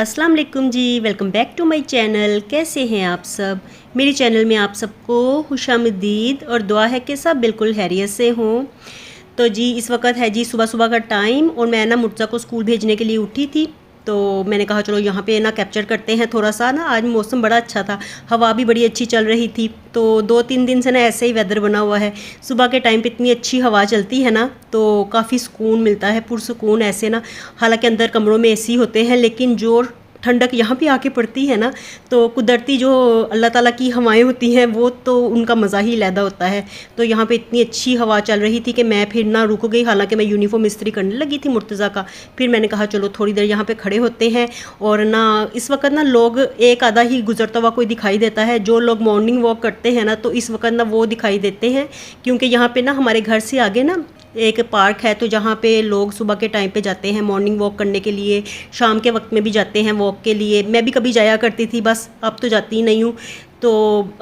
अस्सलाम वालेकुम जी। Welcome back to my channel. कैसे हैं आप सब? मेरे चैनल में आप सबको खुशामदीद और दुआ है कि सब बिल्कुल खैरियत से हों। तो जी इस वक्त है जी सुबह सुबह का टाइम और मैं ना मुर्तज़ा को स्कूल भेजने के लिए उठी थी। तो मैंने कहा चलो यहाँ पे ना कैप्चर करते हैं थोड़ा सा ना। आज मौसम बड़ा अच्छा था, हवा भी बड़ी अच्छी चल रही थी। तो 2-3 दिन से ना ऐसे ही वेदर बना हुआ है। सुबह के टाइम पे इतनी अच्छी हवा चलती है ना, तो काफ़ी सुकून मिलता है, पुरसुकून ऐसे ना। हालांकि अंदर कमरों में एसी होते हैं, लेकिन जो ठंडक यहाँ पे आके पड़ती है ना, तो कुदरती जो अल्लाह ताला की हवाएं होती हैं वो तो उनका मज़ा ही अलहदा होता है। तो यहाँ पे इतनी अच्छी हवा चल रही थी कि मैं फिर ना रुक गई। हालांकि मैं यूनिफॉर्म इस्त्री करने लगी थी मुर्तज़ा का। फिर मैंने कहा चलो थोड़ी देर यहाँ पे खड़े होते हैं। और ना इस वक्त ना लोग एक आधा ही गुजरता हुआ कोई दिखाई देता है। जो लोग मॉर्निंग वॉक करते हैं ना, तो इस वक्त ना वो दिखाई देते हैं, क्योंकि यहाँ पे ना हमारे घर से आगे ना एक पार्क है, तो जहाँ पे लोग सुबह के टाइम पे जाते हैं मॉर्निंग वॉक करने के लिए। शाम के वक्त में भी जाते हैं वॉक के लिए। मैं भी कभी जाया करती थी, बस अब तो जाती ही नहीं हूँ। तो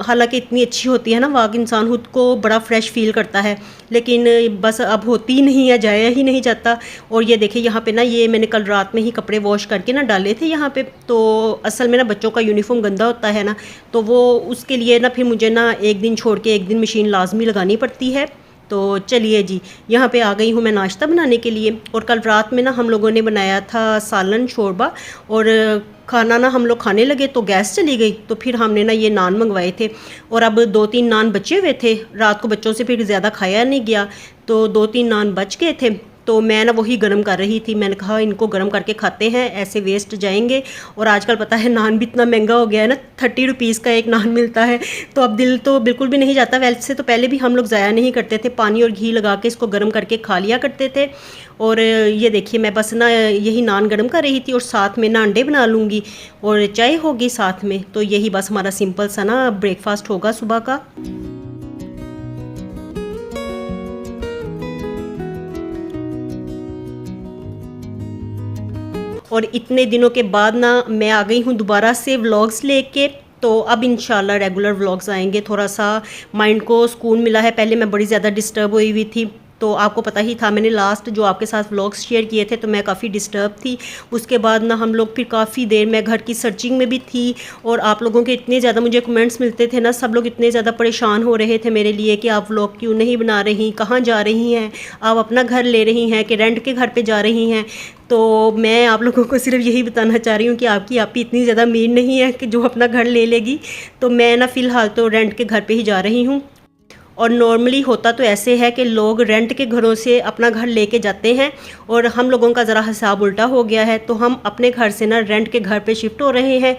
हालांकि इतनी अच्छी होती है ना वॉक, इंसान खुद को बड़ा फ्रेश फील करता है, लेकिन बस अब होती ही नहीं है, जाया ही नहीं जाता। और ये देखिए यहाँ पे ना, ये मैंने कल रात में ही कपड़े वॉश करके ना डाले थे यहाँ पे। तो असल में ना बच्चों का यूनिफॉर्म गंदा होता है ना, तो वो उसके लिए ना फिर मुझे ना एक दिन छोड़ के एक दिन मशीन लाजमी लगानी पड़ती है। तो चलिए जी, यहाँ पे आ गई हूँ मैं नाश्ता बनाने के लिए। और कल रात में ना हम लोगों ने बनाया था सालन शोरबा, और खाना ना हम लोग खाने लगे तो गैस चली गई। तो फिर हमने ना ये नान मंगवाए थे, और अब 2-3 नान बचे हुए थे। रात को बच्चों से फिर ज़्यादा खाया नहीं गया, तो 2-3 नान बच गए थे। तो मैं ना वही गर्म कर रही थी। मैंने कहा इनको गर्म करके खाते हैं, ऐसे वेस्ट जाएंगे। और आजकल पता है नान भी इतना महंगा हो गया है ना, 30 रुपीज़ का एक नान मिलता है। तो अब दिल तो बिल्कुल भी नहीं जाता। वैसे तो पहले भी हम लोग ज़ाया नहीं करते थे, पानी और घी लगा के इसको गर्म करके खा लिया करते थे। और ये देखिए मैं बस ना यही नान गर्म कर रही थी, और साथ में ना अंडे बना लूँगी और चाय होगी साथ में। तो यही बस हमारा सिंपल सा ना ब्रेकफास्ट होगा सुबह का। और इतने दिनों के बाद ना मैं आ गई हूँ दोबारा से व्लॉग्स लेके। तो अब इंशाल्लाह रेगुलर व्लॉग्स आएंगे। थोड़ा सा माइंड को सुकून मिला है। पहले मैं बड़ी ज़्यादा डिस्टर्ब हुई हुई थी, तो आपको पता ही था, मैंने लास्ट जो आपके साथ व्लॉग्स शेयर किए थे, तो मैं काफ़ी डिस्टर्ब थी। उसके बाद ना हम लोग फिर काफ़ी देर मैं घर की सर्चिंग में भी थी। और आप लोगों के इतने ज़्यादा मुझे कमेंट्स मिलते थे ना, सब लोग इतने ज़्यादा परेशान हो रहे थे मेरे लिए कि आप व्लॉग क्यों नहीं बना रही, कहाँ जा रही हैं, आप अपना घर ले रही हैं कि रेंट के घर पर जा रही हैं। तो मैं आप लोगों को सिर्फ यही बताना चाह रही हूँ कि आपकी आपी इतनी ज़्यादा अमीर नहीं है कि जो अपना घर ले लेगी। तो मैं ना फ़िलहाल तो रेंट के घर पे ही जा रही हूँ। और नॉर्मली होता तो ऐसे है कि लोग रेंट के घरों से अपना घर लेके जाते हैं, और हम लोगों का ज़रा हिसाब उल्टा हो गया है। तो हम अपने घर से ना रेंट के घर पे शिफ्ट हो रहे हैं।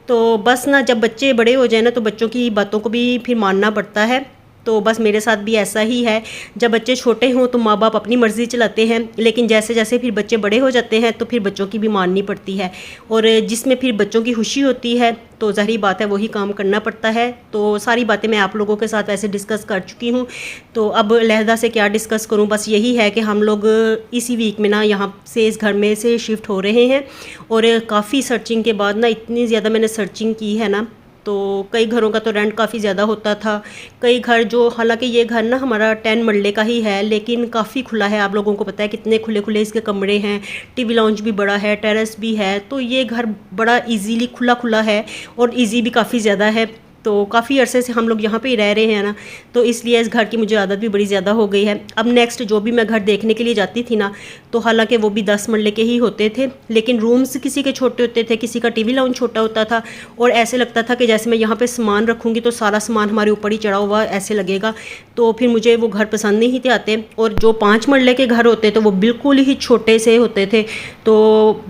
तो बस ना जब बच्चे बड़े हो जाए ना, तो बच्चों की बातों को भी फिर मानना पड़ता है। तो बस मेरे साथ भी ऐसा ही है। जब बच्चे छोटे हों तो माँ बाप अपनी मर्ज़ी चलाते हैं, लेकिन जैसे जैसे फिर बच्चे बड़े हो जाते हैं तो फिर बच्चों की भी माननी पड़ती है। और जिसमें फिर बच्चों की खुशी होती है, तो ज़ाहिर बात है वही काम करना पड़ता है। तो सारी बातें मैं आप लोगों के साथ वैसे डिस्कस कर चुकी हूँ, तो अब अलहदा से क्या डिस्कस करूँ। बस यही है कि हम लोग इसी वीक में ना यहाँ से इस घर में से शिफ्ट हो रहे हैं। और काफ़ी सर्चिंग के बाद ना, इतनी ज़्यादा मैंने सर्चिंग की है ना, तो कई घरों का तो रेंट काफ़ी ज़्यादा होता था। कई घर जो, हालांकि ये घर ना हमारा 10 मरले का ही है, लेकिन काफ़ी खुला है। आप लोगों को पता है कितने खुले खुले इसके कमरे हैं, टीवी लाउंज भी बड़ा है, टेरेस भी है। तो ये घर बड़ा इजीली खुला खुला है, और इजी भी काफ़ी ज़्यादा है। तो काफ़ी अरसे से हम लोग यहाँ पे ही रह रहे हैं ना, तो इसलिए इस घर की मुझे आदत भी बड़ी ज़्यादा हो गई है। अब नेक्स्ट जो भी मैं घर देखने के लिए जाती थी ना, तो हालांकि वो भी 10 मरले के ही होते थे, लेकिन रूम्स किसी के छोटे होते थे, किसी का टीवी लाउंज छोटा होता था। और ऐसे लगता था कि जैसे मैं यहाँ पे सामान रखूँगी तो सारा सामान हमारे ऊपर ही चढ़ा हुआ ऐसे लगेगा। तो फिर मुझे वो घर पसंद नहीं थे आते। और जो 5 मरले के घर होते थे वो बिल्कुल ही छोटे से होते थे। तो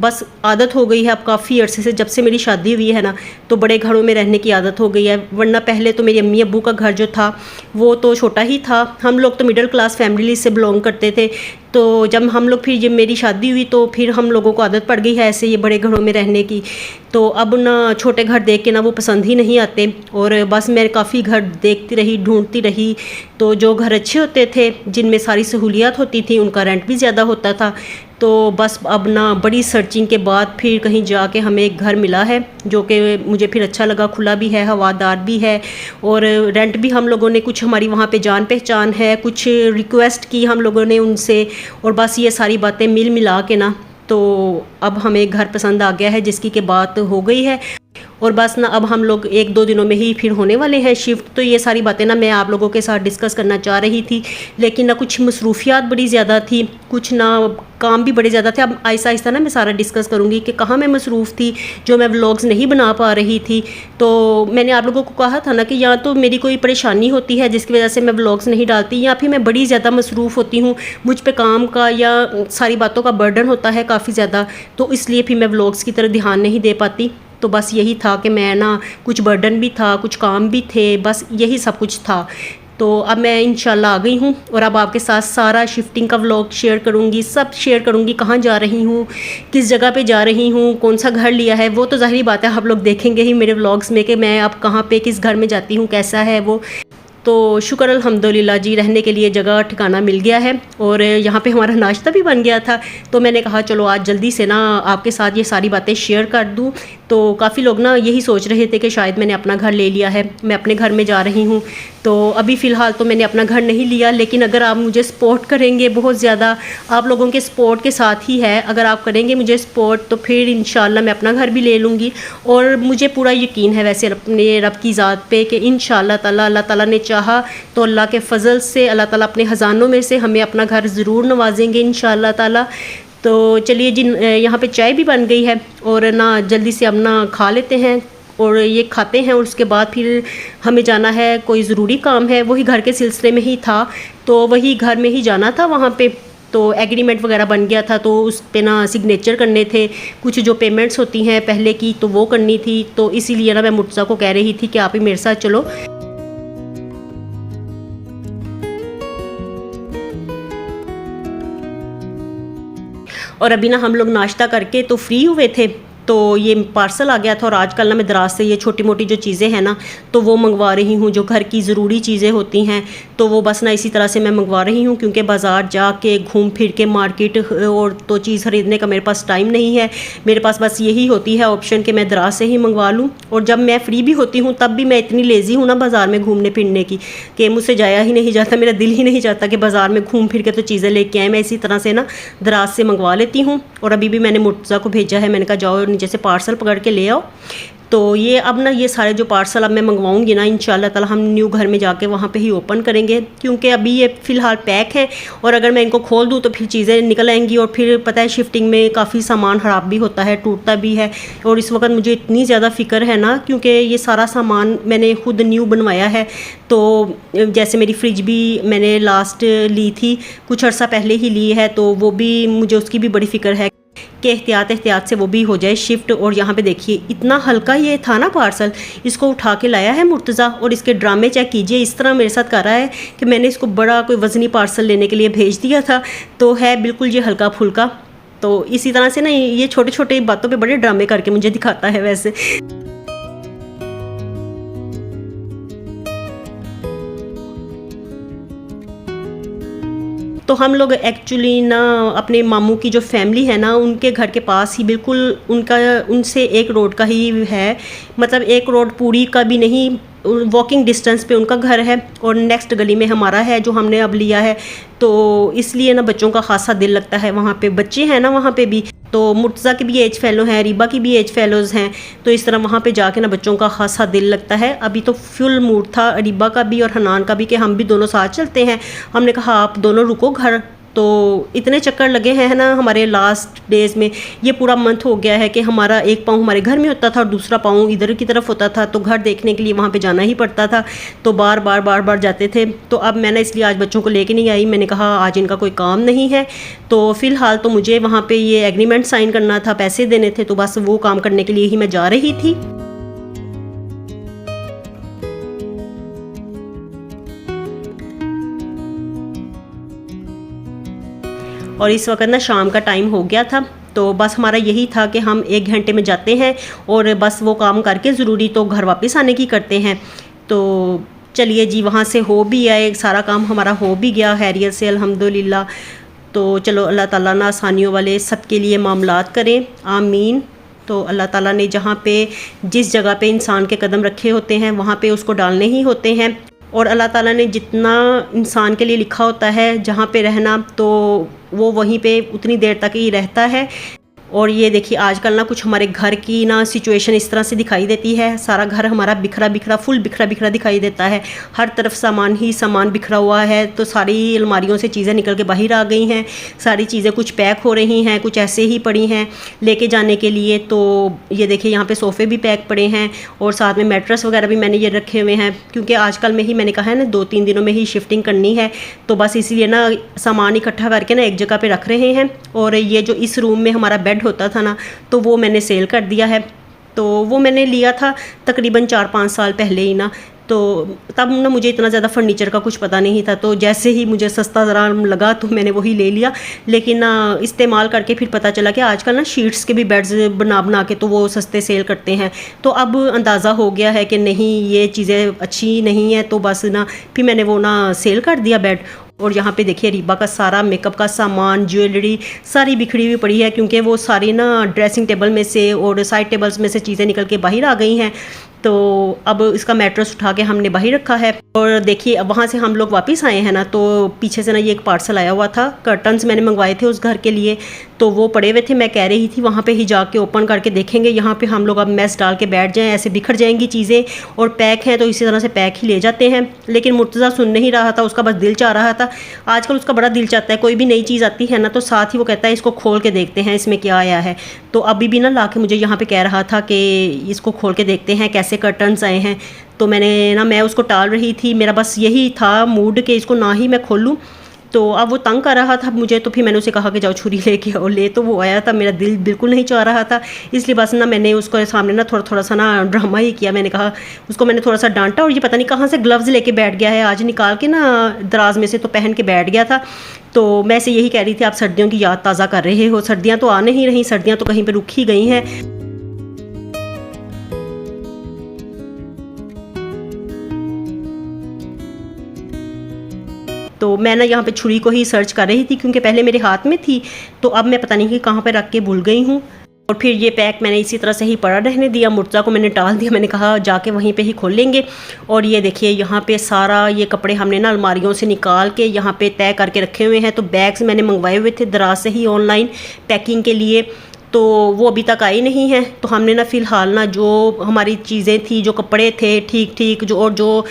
बस आदत हो गई है अब काफ़ी अरसे से, जब से मेरी शादी हुई है ना, तो बड़े घरों में रहने की आदत हो गई है। वरना पहले तो मेरी अम्मी अब्बू का घर जो था वो तो छोटा ही था। हम लोग तो मिडिल क्लास फैमिली से बिलोंग करते थे। तो जब हम लोग, फिर जब मेरी शादी हुई तो फिर हम लोगों को आदत पड़ गई है ऐसे ये बड़े घरों में रहने की। तो अब ना छोटे घर देख के ना वो पसंद ही नहीं आते। और बस मैं काफ़ी घर देखती रही, ढूंढती रही। तो जो घर अच्छे होते थे, जिनमें सारी सहूलियात होती थी, उनका रेंट भी ज़्यादा होता था। तो बस अब ना बड़ी सर्चिंग के बाद फिर कहीं जाके हमें एक घर मिला है, जो कि मुझे फिर अच्छा लगा। खुला भी है, हवादार भी है, और रेंट भी हम लोगों ने, कुछ हमारी वहाँ पे जान पहचान है, कुछ रिक्वेस्ट की हम लोगों ने उनसे। और बस ये सारी बातें मिल मिला के ना, तो अब हमें घर पसंद आ गया है, जिसकी के बात हो गई है और बस ना अब हम लोग 1-2 दिनों में ही फिर होने वाले हैं शिफ्ट। तो ये सारी बातें ना मैं आप लोगों के साथ डिस्कस करना चाह रही थी, लेकिन ना कुछ मसरूफियात बड़ी ज़्यादा थी, कुछ ना काम भी बड़े ज़्यादा थे। अब आहिस्ता आहिस्ता ना मैं सारा डिस्कस करूँगी कि कहाँ मैं मसरूफ़ थी जो मैं व्लॉग्स नहीं बना पा रही थी। तो मैंने आप लोगों को कहा था ना कि या तो मेरी कोई परेशानी होती है जिसकी वजह से मैं व्लॉग्स नहीं डालती, या फिर मैं बड़ी ज़्यादा मसरूफ़ होती हूँ, मुझ पे काम का या सारी बातों का बर्डन होता है काफ़ी ज़्यादा, तो इसलिए फिर मैं व्लॉग्स की तरफ ध्यान नहीं दे पाती। तो बस यही था कि मैं ना कुछ बर्डन भी था, कुछ काम भी थे, बस यही सब कुछ था। तो अब मैं इंशाल्लाह आ गई हूँ और अब आपके साथ सारा शिफ्टिंग का व्लॉग शेयर करूँगी, सब शेयर करूँगी, कहाँ जा रही हूँ, किस जगह पे जा रही हूँ, कौन सा घर लिया है, वो तो ज़ाहिर बात है आप लोग देखेंगे ही मेरे व्लॉग्स में कि मैं अब कहाँ पे किस घर में जाती हूँ, कैसा है वो। तो शुक्र अल्हम्दुलिल्लाह जी, रहने के लिए जगह ठिकाना मिल गया है और यहाँ पे हमारा नाश्ता भी बन गया था। तो मैंने कहा चलो आज जल्दी से ना आपके साथ ये सारी बातें शेयर कर दूँ। तो काफ़ी लोग ना यही सोच रहे थे कि शायद मैंने अपना घर ले लिया है, मैं अपने घर में जा रही हूँ। तो अभी फ़िलहाल तो मैंने अपना घर नहीं लिया, लेकिन अगर आप मुझे सपोर्ट करेंगे, बहुत ज़्यादा आप लोगों के सपोर्ट के साथ ही है, अगर आप करेंगे मुझे सपोर्ट तो फिर इंशाल्लाह मैं अपना घर भी ले लूँगी। और मुझे पूरा यकीन है वैसे अपने रब की ज़ात पे कि इंशाल्लाह ताला अल्लाह ताला ने चाहा तो अल्लाह के फ़ज़ल से अल्लाह ताला अपने ख़जानों में से हमें अपना घर ज़रूर नवाजेंगे इंशाल्लाह ताला। तो चलिए जी, यहाँ पे चाय भी बन गई है और ना जल्दी से अब ना खा लेते हैं और ये खाते हैं और उसके बाद फिर हमें जाना है, कोई ज़रूरी काम है, वही घर के सिलसिले में ही था, तो वही घर में ही जाना था वहाँ पे। तो एग्रीमेंट वगैरह बन गया था, तो उस पे ना सिग्नेचर करने थे, कुछ जो पेमेंट्स होती हैं पहले की तो वो करनी थी। तो इसीलिए ना मैं मुर्तज़ा को कह रही थी कि आप ही मेरे साथ चलो। और अभी ना हम लोग नाश्ता करके तो फ्री हुए थे, तो ये पार्सल आ गया था और आजकल ना मैं दराज से ये छोटी मोटी जो चीज़ें हैं ना तो वो मंगवा रही हूँ, जो घर की ज़रूरी चीज़ें होती हैं तो वो बस ना इसी तरह से मैं मंगवा रही हूँ, क्योंकि बाज़ार जाके घूम फिर के मार्केट और तो चीज़ ख़रीदने का मेरे पास टाइम नहीं है। मेरे पास बस यही होती है ऑप्शन कि मैं दराज से ही मंगवा लूँ। और जब मैं फ्री भी होती हूँ तब भी मैं इतनी लेज़ी हूँ ना बाज़ार में घूमने फिरने की कि मुझसे जाया ही नहीं जाता, मेरा दिल ही नहीं चाहता कि बाज़ार में घूम फिर के तो चीज़ें लेके आए। मैं इसी तरह से ना दराज से मंगवा लेती हूँ। और अभी भी मैंने मुर्तज़ा को भेजा है, मैंने कहा जाओ नीचे से पार्सल पकड़ के ले आओ। तो ये अब ना ये सारे जो पार्सल अब मैं मंगवाऊंगी ना इंशाल्लाह ताला हम न्यू घर में जाके वहाँ पे ही ओपन करेंगे, क्योंकि अभी ये फ़िलहाल पैक है और अगर मैं इनको खोल दूँ तो फिर चीज़ें निकल आएंगी और फिर पता है शिफ्टिंग में काफ़ी सामान ख़राब भी होता है, टूटता भी है। और इस वक्त मुझे इतनी ज़्यादा फ़िक्र है ना, क्योंकि ये सारा सामान मैंने खुद न्यू बनवाया है। तो जैसे मेरी फ्रिज भी मैंने लास्ट ली थी, कुछ अर्सा पहले ही ली है, तो वो भी मुझे उसकी भी बड़ी फ़िक्र है कि एहतियात से वो भी हो जाए शिफ्ट। और यहाँ पे देखिए इतना हल्का ये था ना पार्सल, इसको उठा के लाया है मुर्तज़ा और इसके ड्रामे चेक कीजिए, इस तरह मेरे साथ कर रहा है कि मैंने इसको बड़ा कोई वज़नी पार्सल लेने के लिए भेज दिया था, तो है बिल्कुल ये हल्का फुल्का। तो इसी तरह से ना ये छोटे छोटे बातों पे बड़े ड्रामे करके मुझे दिखाता है वैसे। तो हम लोग एक्चुअली ना अपने मामू की जो फैमिली है ना उनके घर के पास ही बिल्कुल उनका उनसे एक रोड का ही है, मतलब एक रोड पूरी का भी नहीं, वॉकिंग डिस्टेंस पे उनका घर है और नेक्स्ट गली में हमारा है जो हमने अब लिया है। तो इसलिए ना बच्चों का खासा दिल लगता है, वहाँ पे बच्चे हैं ना वहाँ पे भी, तो मुर्तज़ा की भी एज फेलो हैं, रीबा की भी एज फेलोज़ हैं, तो इस तरह वहाँ पे जाके ना बच्चों का खासा दिल लगता है। अभी तो फुल मूड था रीबा का भी और हनान का भी कि हम भी दोनों साथ चलते हैं। हमने कहा आप दोनों रुको घर, तो इतने चक्कर लगे हैं ना हमारे लास्ट डेज़ में, ये पूरा मंथ हो गया है कि हमारा एक पाँव हमारे घर में होता था और दूसरा पाँव इधर की तरफ होता था, तो घर देखने के लिए वहाँ पे जाना ही पड़ता था, तो बार बार जाते थे। तो अब मैंने इसलिए आज बच्चों को लेके नहीं आई, मैंने कहा आज इनका कोई काम नहीं है, तो फ़िलहाल तो मुझे वहाँ पर ये एग्रीमेंट साइन करना था, पैसे देने थे, तो बस वो काम करने के लिए ही मैं जा रही थी। और इस वक्त ना शाम का टाइम हो गया था, तो बस हमारा यही था कि हम 1 घंटे में जाते हैं और बस वो काम करके ज़रूरी तो घर वापस आने की करते हैं। तो चलिए जी, वहाँ से हो भी आए, सारा काम हमारा हो भी गया खैरियत से अल्हम्दुलिल्लाह। तो चलो अल्लाह ताला ना आसानियों वाले सबके लिए मामलात करें, आमीन। तो अल्लाह ताला ने जहाँ पे जिस जगह पे इंसान के कदम रखे होते हैं वहाँ पे उसको डालने ही होते हैं, और अल्लाह ताला ने जितना इंसान के लिए लिखा होता है जहाँ पे रहना, तो वो वहीं पे उतनी देर तक ही रहता है। और ये देखिए आजकल ना कुछ हमारे घर की ना सिचुएशन इस तरह से दिखाई देती है, सारा घर हमारा बिखरा बिखरा फुल बिखरा बिखरा दिखाई देता है, हर तरफ सामान ही सामान बिखरा हुआ है। तो सारी अलमारियों से चीज़ें निकल के बाहर आ गई हैं, सारी चीज़ें कुछ पैक हो रही हैं, कुछ ऐसे ही पड़ी हैं लेके जाने के लिए। तो ये देखिए यहाँ पे सोफ़े भी पैक पड़े हैं और साथ में मैट्रेस वगैरह भी मैंने ये रखे हुए हैं, क्योंकि आजकल में ही मैंने कहा है ना 2-3 दिनों में ही शिफ्टिंग करनी है, तो बस इसीलिए ना सामान इकट्ठा करके ना एक जगह पे रख रहे हैं। और ये जो इस रूम में हमारा बेड होता था ना, तो वो मैंने सेल कर दिया है। तो वो मैंने लिया था तकरीबन 4-5 साल पहले ही ना, तो तब ना मुझे इतना ज़्यादा फर्नीचर का कुछ पता नहीं था, तो जैसे ही मुझे सस्ता ज़रा लगा तो मैंने वही ले लिया। लेकिन इस्तेमाल करके फिर पता चला कि आजकल ना शीट्स के भी बेड्स बना बना के तो वो सस्ते सेल करते हैं। तो अब अंदाज़ा हो गया है कि नहीं ये चीज़ें अच्छी नहीं है, तो बस ना फिर मैंने वो ना सेल कर दिया बेड। और यहाँ पे देखिए रीबा का सारा मेकअप का सामान, ज्वेलरी सारी बिखरी हुई पड़ी है, क्योंकि वो सारी ना ड्रेसिंग टेबल में से और साइड टेबल्स में से चीज़ें निकल के बाहर आ गई हैं। तो अब इसका मैट्रेस उठा के हमने बाहर रखा है। और देखिए अब वहाँ से हम लोग वापस आए हैं ना, तो पीछे से ना ये एक पार्सल आया हुआ था, कर्टन्स मैंने मंगवाए थे उस घर के लिए, तो वो पड़े हुए थे। मैं कह रही थी वहाँ पे ही जाके ओपन करके देखेंगे, यहाँ पे हम लोग अब मेस डाल के बैठ जाएं, ऐसे बिखर जाएंगी चीज़ें, और पैक हैं तो इसी तरह से पैक ही ले जाते हैं। लेकिन मुर्तज़ा सुन नहीं रहा था, उसका बस दिल चाह रहा था। आजकल उसका बड़ा दिल चाहता है, कोई भी नई चीज़ आती है ना तो साथ ही वो कहता है इसको खोल के देखते हैं इसमें क्या आया है। तो अभी भी ना ला के मुझे यहाँ पे कह रहा था कि इसको खोल के देखते हैं कैसे कर्टन्स आए हैं। तो मैं उसको टाल रही थी, मेरा बस यही था मूड कि इसको ना ही मैं खोलूँ। तो अब वो तंग कर रहा था मुझे, तो फिर मैंने उसे कहा कि जाओ छुरी लेके आओ, ले तो वो आया था, मेरा दिल बिल्कुल नहीं चाह रहा था। इसलिए बस ना मैंने उसको सामने ना थोड़ा सा ना ड्रामा ही किया। मैंने कहा उसको, मैंने थोड़ा सा डांटा, और ये पता नहीं कहाँ से ग्लव्स लेके बैठ गया है, आज निकाल के ना दराज में से तो पहन के बैठ गया था। तो मैं से यही कह रही थी आप सर्दियों की याद ताज़ा कर रहे हो, सर्दियाँ तो आ नहीं रही, सर्दियाँ तो कहीं पर रुक ही गई हैं। तो मैं ना यहाँ पे छुरी को ही सर्च कर रही थी, क्योंकि पहले मेरे हाथ में थी, तो अब मैं पता नहीं कि कहाँ पे रख के भूल गई हूँ। और फिर ये पैक मैंने इसी तरह से ही पड़ा रहने दिया, मुर्तज़ा को मैंने टाल दिया, मैंने कहा जाके वहीं पे ही खोल लेंगे। और ये देखिए यहाँ पे सारा ये कपड़े हमने ना अलमारियों से निकाल के यहाँ पे तय करके रखे हुए हैं। तो बैग्स मैंने मंगवाए हुए थे दराज से ही ऑनलाइन पैकिंग के लिए, तो वो अभी तक आई नहीं है। तो हमने ना फ़िलहाल ना जो हमारी चीज़ें थी, जो कपड़े थे ठीक जो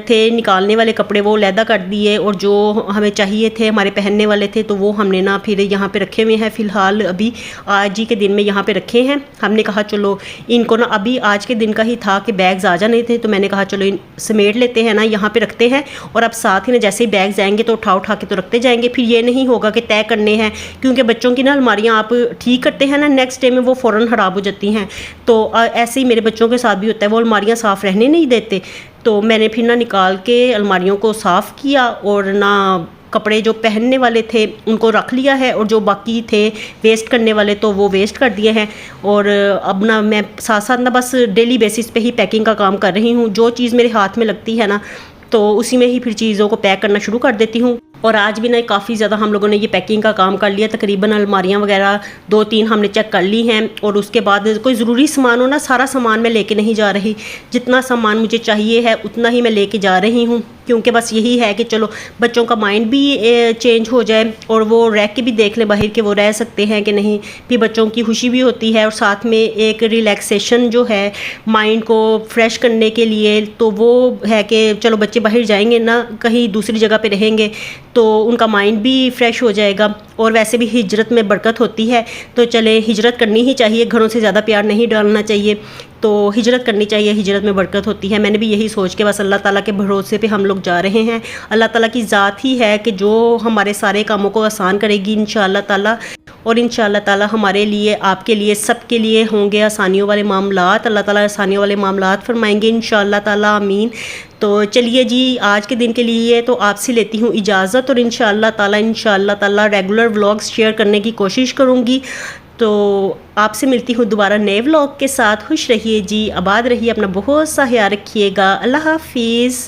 थे निकालने वाले कपड़े, वो लैदा कर दिए, और जो हमें चाहिए थे हमारे पहनने वाले थे तो वो हमने ना फिर यहाँ पे रखे हुए हैं। फ़िलहाल अभी आज ही के दिन में यहाँ पे रखे हैं। हमने कहा चलो इनको ना, अभी आज के दिन का ही था कि बैग्स आ जाने थे, तो मैंने कहा चलो समेट लेते हैं ना, यहाँ पर रखते हैं। और अब साथ ही ना जैसे ही बैग्स आएंगे तो उठा के तो रखते जाएंगे, फिर ये नहीं होगा कि तय करने हैं, क्योंकि बच्चों की ना अलमारियाँ आप ठीक करते है ना, नेक्स्ट डे में वो फ़ौरन ख़राब हो जाती हैं। तो ऐसे ही मेरे बच्चों के साथ भी होता है, वो अलमारियाँ साफ़ रहने नहीं देते। तो मैंने फिर ना निकाल के अलमारियों को साफ़ किया, और ना कपड़े जो पहनने वाले थे उनको रख लिया है, और जो बाकी थे वेस्ट करने वाले तो वो वेस्ट कर दिए हैं। और अब ना मैं साथ साथ ना बस डेली बेसिस पे ही पैकिंग का काम कर रही हूँ। जो चीज़ मेरे हाथ में लगती है ना, तो उसी में ही फिर चीज़ों को पैक करना शुरू कर देती हूँ। और आज भी ना काफ़ी ज़्यादा हम लोगों ने ये पैकिंग का काम कर लिया, तकरीबन अलमारियाँ वगैरह 2-3 हमने चेक कर ली हैं। और उसके बाद कोई ज़रूरी सामान हो ना, सारा सामान मैं लेके नहीं जा रही, जितना सामान मुझे चाहिए है उतना ही मैं लेके जा रही हूँ, क्योंकि बस यही है कि चलो बच्चों का माइंड भी चेंज हो जाए, और वो रह के भी देख लें बाहर के वो रह सकते हैं कि नहीं, फिर बच्चों की खुशी भी होती है, और साथ में एक रिलैक्सेशन जो है माइंड को फ्रेश करने के लिए, तो वो है कि चलो बच्चे बाहर जाएंगे ना, कहीं दूसरी जगह पे रहेंगे तो उनका माइंड भी फ्रेश हो जाएगा। और वैसे भी हिजरत में बरकत होती है, तो चले हिजरत करनी ही चाहिए, घरों से ज़्यादा प्यार नहीं डालना चाहिए, तो हिजरत करनी चाहिए, हिजरत में बरकत होती है। मैंने भी यही सोच के बस अल्लाह ताला के भरोसे पे हम लोग जा रहे हैं। अल्लाह ताला की ज़ात ही है कि जो हमारे सारे कामों को आसान करेगी इंशाअल्लाह ताला। और इंशाअल्लाह ताला हमारे लिए, आपके लिए, सबके लिए होंगे आसानियों वाले मामलात। अल्लाह ताला आसानियों वाले मामलात फरमाएंगे इंशाअल्लाह ताला, आमीन। तो चलिए जी, आज के दिन के लिए तो आपसे लेती हूँ इजाज़त, और इंशाअल्लाह ताला रेगुलर व्लॉग्स शेयर करने की कोशिश करूँगी। तो आपसे मिलती हूँ दोबारा नए व्लॉग के साथ। खुश रहिए जी, आबाद रहिए, अपना बहुत सा ख्याल रखिएगा। अल्लाह हाफिज़।